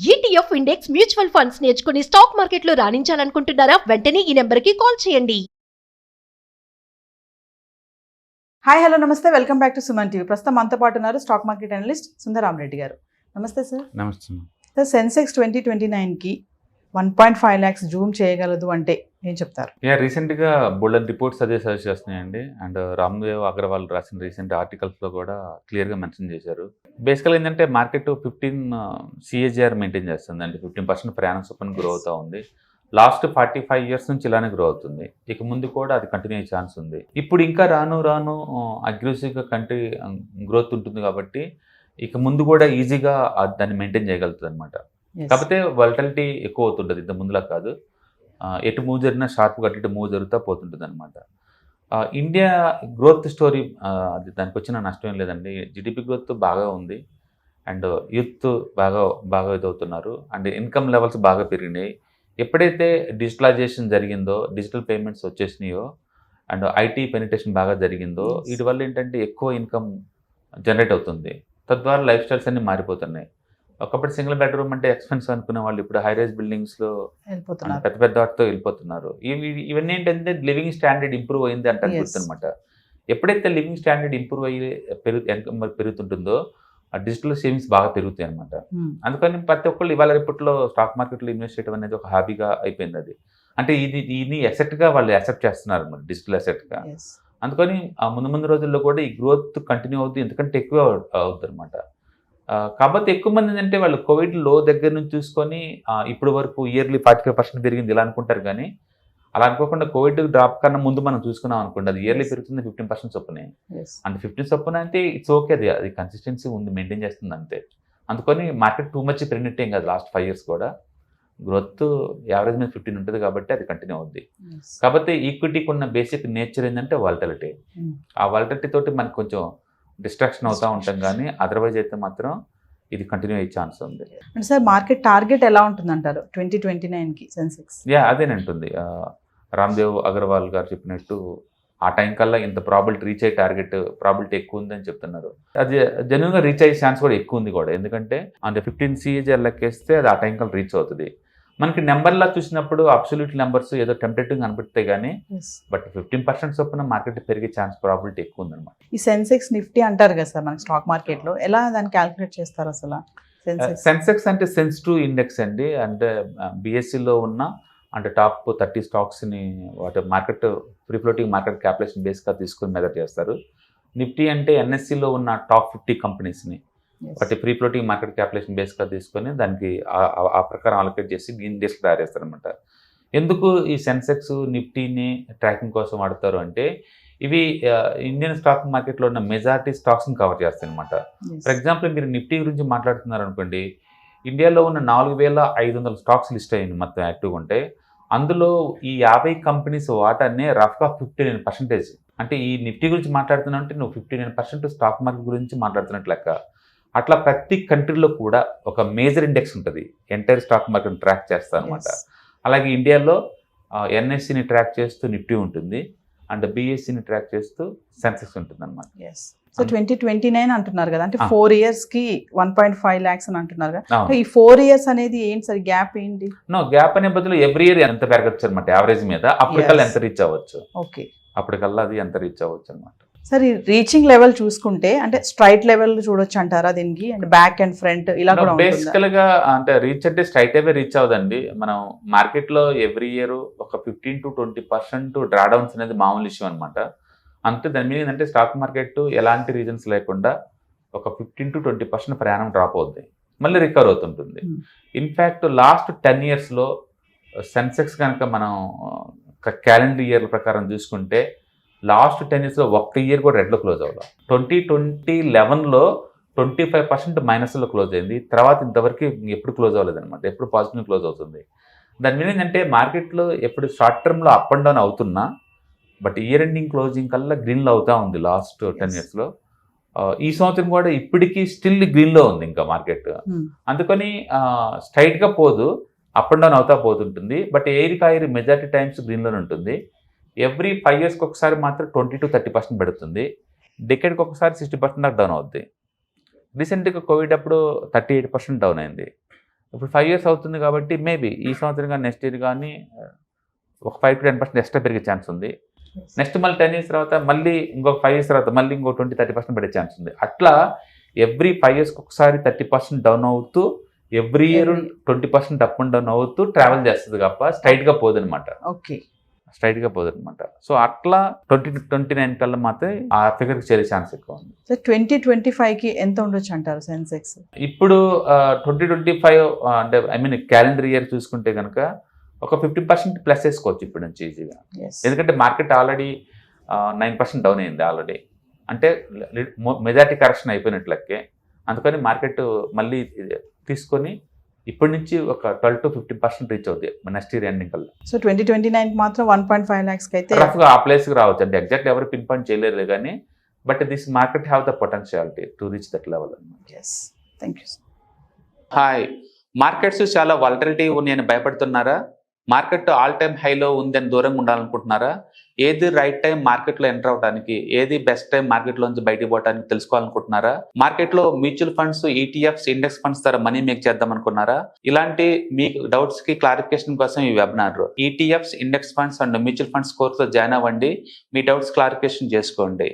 ETF index mutual funds నేర్చుకుని stock మార్కెట్లో రాణించాలనుకుంటున్నారా? వెంటనే ఈ నెంబర్కి కాల్ చేయండి. హాయ్ హలో నమస్తే, welcome back to Suman TV. ప్రస్తుతం మనతో పాటు ఉన్నారు స్టాక్ మార్కెట్ అనలిస్ట్ సుందర రామ్ రెడ్డి గారు. నమస్తే సార్. నమస్తే సార్, సెన్సెక్స్ 2029కి 1.5 lakhs జూమ్ చేయగలదు అంటే ఏం చెప్తారు? రీసెంట్గా బుల్లెట్ రిపోర్ట్స్ అదే సజెస్ట్ చేస్తున్నాయండి. అండ్ రామ్దేవ్ అగర్వాల్ రాసిన రీసెంట్ ఆర్టికల్స్లో కూడా క్లియర్గా మెన్షన్ చేశారు. బేసికల్గా ఏంటంటే మార్కెట్ 15 CAGR మెయింటైన్ చేస్తుంది అండి. 15% ప్రయాణం చొప్పున గ్రో అవుతూ ఉంది. లాస్ట్ 45 years నుంచి ఇలానే గ్రో అవుతుంది. ఇక ముందు కూడా అది కంటిన్యూ అయ్యే ఛాన్స్ ఉంది. ఇప్పుడు ఇంకా రాను అగ్రెసివ్గా గ్రోత్ ఉంటుంది కాబట్టి ఇక ముందు కూడా ఈజీగా దాన్ని మెయింటైన్ చేయగలుగుతుంది అనమాట. కాకపోతే వాలటిలిటీ ఎక్కువ అవుతుంటుంది, ఇంత ముందులా కాదు. ఎటు మూవ్ జరిగినా షార్ప్గా అటు ఇటు మూవ్ జరుగుతూ పోతుంటుంది అనమాట. ఇండియా గ్రోత్ స్టోరీ, అది దానికి వచ్చిన నష్టం ఏం లేదండి. జీడిపి గ్రోత్ బాగా ఉంది అండ్ యూత్ బాగా ఇదవుతున్నారు అండ్ ఇన్కమ్ లెవెల్స్ బాగా పెరిగినాయి. ఎప్పుడైతే డిజిటలైజేషన్ జరిగిందో, డిజిటల్ పేమెంట్స్ వచ్చేసినాయో అండ్ ఐటీ పెనిట్రేషన్ బాగా జరిగిందో, వీటి వల్ల ఏంటంటే ఎక్కువ ఇన్కమ్ జనరేట్ అవుతుంది. తద్వారా లైఫ్ స్టైల్స్ అన్నీ మారిపోతున్నాయి. ఒకప్పుడు సింగిల్ బెడ్రూమ్ అంటే ఎక్స్పెన్స్ అనుకునే వాళ్ళు ఇప్పుడు హైరైజ్ బిల్డింగ్స్లో పెద్ద వాటితో వెళ్ళిపోతున్నారు. ఇవన్నీ ఏంటంటే లివింగ్ స్టాండర్డ్ ఇంప్రూవ్ అయింది అంటారు గుర్తనమాట. ఎప్పుడైతే లివింగ్ స్టాండర్డ్ ఇంప్రూవ్ అయ్యి పెరుగుతుంటుందో ఆ డిజిటల్ సేవింగ్స్ బాగా పెరుగుతాయి అనమాట. అందుకని ప్రతి ఒక్కళ్ళు ఇవాళ రేపట్లో స్టాక్ మార్కెట్లో ఇన్వెస్ట్ చేయడం అనేది ఒక హాబీగా అయిపోయింది. అది అంటే ఇది అసెట్గా వాళ్ళు యాక్సెప్ట్ చేస్తున్నారు అనమాట, డిజిటల్ అసెట్గా. అందుకని ఆ ముందు రోజుల్లో కూడా ఈ గ్రోత్ కంటిన్యూ అవుతుంది, ఎందుకంటే ఎక్కువ అవుతుంది అనమాట. కాబట్టి ఎక్కువ మంది ఏంటంటే వాళ్ళు కోవిడ్ లో దగ్గర నుంచి చూసుకొని ఇప్పటి వరకు ఇయర్లీ 45% పెరిగింది ఇలా అనుకుంటారు. కానీ అలా అనుకోకుండా కోవిడ్ డ్రాప్ కన్నా ముందు మనం చూసుకున్నాం అనుకోండి, అది ఇయర్లీ పెరుగుతుంది 15% చొప్పునే. అండ్ 15 చొప్పున అంటే ఇట్స్ ఓకే, అది కన్సిస్టెన్సీ ఉంది, మెయింటైన్ చేస్తుంది అంతే. అందుకని మార్కెట్ టూ మచ్ పెరిగినట్టే కాదు. లాస్ట్ 5 years కూడా గ్రోత్ యావరేజ్ మీద 15 ఉంటుంది కాబట్టి అది కంటిన్యూ అవుద్ది. కాబట్టి ఈక్విటీకి ఉన్న బేసిక్ నేచర్ ఏంటంటే వాలటిలిటీ. ఆ వాలటిలిటీ తోటి మనకు కొంచెం డిస్ట్రాక్షన్ అవుతూ ఉంటాం, కానీ అదర్వైజ్ అయితే మాత్రం ఇది కంటిన్యూ అయ్యే ఛాన్స్ ఉంది. అంటే సార్, మార్కెట్ టార్గెట్ ఎలా ఉంటుంది అంటారు 2029కి సెన్సెక్స్? అదేనంటుంది. రామ్దేవ్ అగర్వాల్ గారు చెప్పినట్టు ఆ టైం కల్లా ఇంత ప్రాబిలిటీ రీచ్ అయ్యే ప్రాబిలిటీ ఎక్కువ ఉందని చెప్తున్నారు. అది జెన్యూన్గా రీచ్ అయ్యే ఛాన్స్ కూడా ఎక్కువ ఉంది కూడా. ఎందుకంటే అంటే 15 CAGR లెక్కేస్తే అది ఆ టైం కల్లా రీచ్ అవుతుంది. మనకి నెంబర్లా చూసినప్పుడు అబ్సల్యూట్ నెంబర్స్ ఏదో టెంప్టేటింగ్ అనిపిస్తాయి, కానీ బట్ 15% చొప్పున మార్కెట్ పెరిగే ఛాన్స్ ప్రాబిలిటీ ఎక్కువ ఉందన్నమాట. ఈ సెన్సెక్స్ నిఫ్టీ అంటారు కదా సార్ మనకి స్టాక్ మార్కెట్లో, ఎలా దాన్ని క్యాలిక్యులేట్ చేస్తారు అసలు? సెన్సెక్స్ అంటే సెన్సిటివ్ ఇండెక్స్ అండి. అంటే BSEలో ఉన్న అంటే టాప్ 30 స్టాక్స్ని వాటి market free floating market capitalization బేస్గా తీసుకొని మెజర్ చేస్తారు. నిఫ్టీ అంటే NSEలో ఉన్న టాప్ 50 కంపెనీస్ని వాటి ఫ్రీ ఫ్లోటింగ్ మార్కెట్ క్యాపిటలైజేషన్ బేస్గా తీసుకొని దానికి ఆ ప్రకారం అలొకేట్ చేసి ఇండెక్స్ తయారు చేస్తారనమాట. ఎందుకు ఈ సెన్సెక్స్ నిఫ్టీని ట్రాకింగ్ కోసం వాడతారు అంటే, ఇవి ఇండియన్ స్టాక్ మార్కెట్లో ఉన్న మెజారిటీ స్టాక్స్ని కవర్ చేస్తాయి అనమాట. ఫర్ ఎగ్జాంపుల్ మీరు నిఫ్టీ గురించి మాట్లాడుతున్నారు అనుకోండి, ఇండియాలో ఉన్న 4500 స్టాక్స్ లిస్ట్ అయ్యింది మొత్తం యాక్టివ్గా ఉంటే. అందులో ఈ 50 కంపెనీస్ వాటానే రఫ్గా 59%. అంటే ఈ నిఫ్టీ గురించి మాట్లాడుతున్నావు అంటే నువ్వు 59% స్టాక్ మార్కెట్ గురించి మాట్లాడుతున్నట్టు లెక్క. అట్లా ప్రతి కంట్రీలో కూడా ఒక మేజర్ ఇండెక్స్ ఉంటుంది, ఎంటైర్ స్టాక్ మార్కెట్ ట్రాక్ చేస్తా అనమాట. అలాగే ఇండియాలో NSEని ట్రాక్ చేస్తూ నిఫ్టీ ఉంటుంది అండ్ BSEని ట్రాక్ చేస్తూ సెన్సెక్స్ ఉంటుంది అనమాట. సో 2029 అంటున్నారు కదా, అంటే 4 yearsకి 1.5 lakhs అని అంటున్నారు కదా. ఈ 4 years అనేది ఏంటి సార్, గ్యాప్ ఏంటి? గ్యాప్ అనే బదులు ఎవ్రీ ఇయర్ ఎంత పెరగచ్చు అనమాట యావరేజ్ మీద. అప్పటికల్లా ఎంత రీచ్ అవ్వచ్చు, అప్పటికల్లా అది ఎంత రీచ్ అవ్వచ్చు అనమాట. సార్, ఈ రీచింగ్ లెవెల్ చూసుకుంటే అంటే స్ట్రైట్ లెవెల్ చూడొచ్చు అంటారా దీనికి? అంటే బ్యాక్ అండ్ ఫ్రంట్ ఇలా కూడా బేసికల్ గా అంటే రీచ్ అంటే స్ట్రైట్ అవే రీచ్ అవ్వదండి. మనం మార్కెట్ లో ఎవ్రీ ఇయర్ ఒక 15 to 20% డ్రాడౌన్స్ అనేది మామూలు ఇష్యూ అనమాట. అంతే. దాని మీద ఏంటంటే స్టాక్ మార్కెట్ ఎలాంటి రీజన్స్ లేకుండా ఒక 15 to 20% ప్రయాణం డ్రాప్ అవుద్ది, మళ్ళీ రికవర్ అవుతుంటుంది. ఇన్ఫ్యాక్ట్ లాస్ట్ 10 yearsలో సెన్సెక్స్ కనుక మనం క్యాలెండర్ ఇయర్ ప్రకారం చూసుకుంటే లాస్ట్ 10 yearsలో ఒక్క ఇయర్ కూడా రెడ్లో క్లోజ్ అవ్వాలి. 2011లో 25% మైనస్లో క్లోజ్ అయింది. తర్వాత ఇంతవరకు ఎప్పుడు క్లోజ్ అవ్వలేదన్నమాట, ఎప్పుడు పాజిటివ్ క్లోజ్ అవుతుంది. దాని మీద ఏంటంటే మార్కెట్లో ఎప్పుడు షార్ట్ టర్మ్లో అప్ అండ్ డౌన్ అవుతున్నా, బట్ ఇయర్ ఎండింగ్ క్లోజింగ్ కల్లా గ్రీన్లో అవుతూ ఉంది లాస్ట్ 10 yearsలో. ఈ సంవత్సరం కూడా ఇప్పటికీ స్టిల్ గ్రీన్లో ఉంది ఇంకా మార్కెట్. అందుకని స్ట్రైట్గా పోదు, అప్ అండ్ డౌన్ అవుతా పోతుంటుంది. బట్ ఎయిర్ మెజారిటీ టైమ్స్ గ్రీన్లోనే ఉంటుంది. ఎవ్రీ 5 yearsకి ఒకసారి మాత్రం 20 to 30% పెడుతుంది. డెకేడ్కి ఒకసారి 60% దాకా డౌన్ అవుద్ది. రీసెంట్గా కోవిడ్ అప్పుడు 38% డౌన్ అయింది. ఇప్పుడు 5 years అవుతుంది కాబట్టి మేబీ ఈ సంవత్సరం కానీ నెక్స్ట్ ఇయర్ కానీ ఒక 5 to 10% ఎక్స్ట్రా పెరిగే ఛాన్స్ ఉంది. నెక్స్ట్ మళ్ళీ 10 years తర్వాత మళ్ళీ ఇంకొక 5 years తర్వాత మళ్ళీ ఇంకో 20-30% పడే ఛాన్స్ ఉంది. అట్లా ఎవ్రీ 5 years ఒకసారి 30% డౌన్ అవుతూ every year 20% up and down అవుతూ ట్రావెల్ చేస్తుంది తప్ప స్ట్రైట్గా పోదనమాట. ఓకే, స్ట్రైట్గా పోదనమాట. సో అట్లా 2029 కల్లా మాత్రం ఆ ఫిగర్కి చేరే ఛాన్స్ ఎక్కువ ఉంది. సో 2025కి ఎంత ఉండొచ్చు అంటారు సెన్సెక్స్? ఇప్పుడు 2025 అంటే ఐ మీన్ క్యాలెండర్ ఇయర్ చూసుకుంటే కనుక ఒక 50% ప్లస్ వేసుకోవచ్చు ఇప్పుడు నుంచి ఈజీగా. ఎందుకంటే మార్కెట్ ఆల్రెడీ 9% డౌన్ అయింది ఆల్రెడీ, అంటే మెజారిటీ కరెక్షన్ అయిపోయినట్లకే. అందుకని మార్కెట్ మళ్ళీ తీసుకొని ఇప్పటి నుంచి ఒక 12 to 15% రీచ్ అవుతుంది నెక్స్ట్ ఇయర్ ఎండింగ్ కల్లా. సో 2029 మాత్రం 1.5 lakhs అయితే రఫ్గా ఆ ప్లేస్కి రావచ్చు అండి. ఎగ్జాక్ట్ ఎవరు పిన్ పాయింట్ చేయలేరు కానీ but this market have the potentiality to reach that level. Thank you. Hi, markets చాలా వాలటిలిటీ ఉన్నాయని భయపడుతున్నారా? మార్కెట్ ఆల్ టైమ్ హైలో ఉందని దూరంగా ఉండాలనుకుంటున్నారా? ఏది రైట్ టైం మార్కెట్లో ఎంటర్ అవడానికి, ఏది బెస్ట్ టైం మార్కెట్లోంచి బయటకు పోవడానికి తెలుసుకోవాలనుకుంటున్నారా? మార్కెట్లో mutual funds, ETFs, index funds ద్వారా మనీ మేక్ చేద్దాం అనుకున్నారా? ఇలాంటి మీ డౌట్స్ కి క్లారిఫికేషన్ కోసం ఈ webinar ETFs, index funds and mutual funds కోర్సులో జాయిన్ అవ్వండి. మీ డౌట్స్ క్లారిఫికేషన్ చేసుకోండి.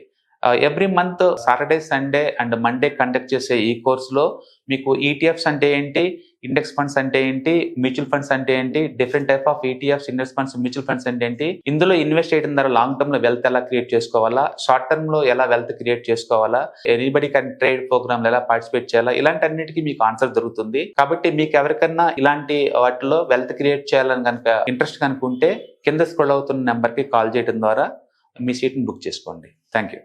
Every month Saturday, Sunday and Monday conduct చేసే ఈ కోర్సులో మీకు ఈటీఎఫ్స్ అంటే ఏంటి, ఇండెక్స్ ఫండ్స్ అంటే ఏంటి, మ్యూచువల్ ఫండ్స్ అంటే ఏంటి, different type of ETFs, index funds, mutual funds అంటే ఏంటి, ఇందులో ఇన్వెస్ట్ చేయడం ద్వారా లాంగ్ టర్మ్ లో వెల్త్ ఎలా క్రియేట్ చేసుకోవాలా, షార్ట్ టర్మ్ లో ఎలా వెల్త్ క్రియేట్ చేసుకోవాలా, ఎనీబడి కెన్ ట్రేడ్ ప్రోగ్రామ్ ఎలా పార్టిసిపేట్ చేయాలా, ఇలాంటి అన్నిటికీ మీకు ఆన్సర్ దొరుకుతుంది. కాబట్టి మీకు ఎవరికన్నా ఇలాంటి వాటిలో వెల్త్ క్రియేట్ చేయాలని కనుక ఇంట్రెస్ట్ కనుకుంటే కింద స్క్రోల్ అవుతున్న నెంబర్కి కాల్ చేయడం ద్వారా మీ సీట్ని బుక్ చేసుకోండి. Thank you.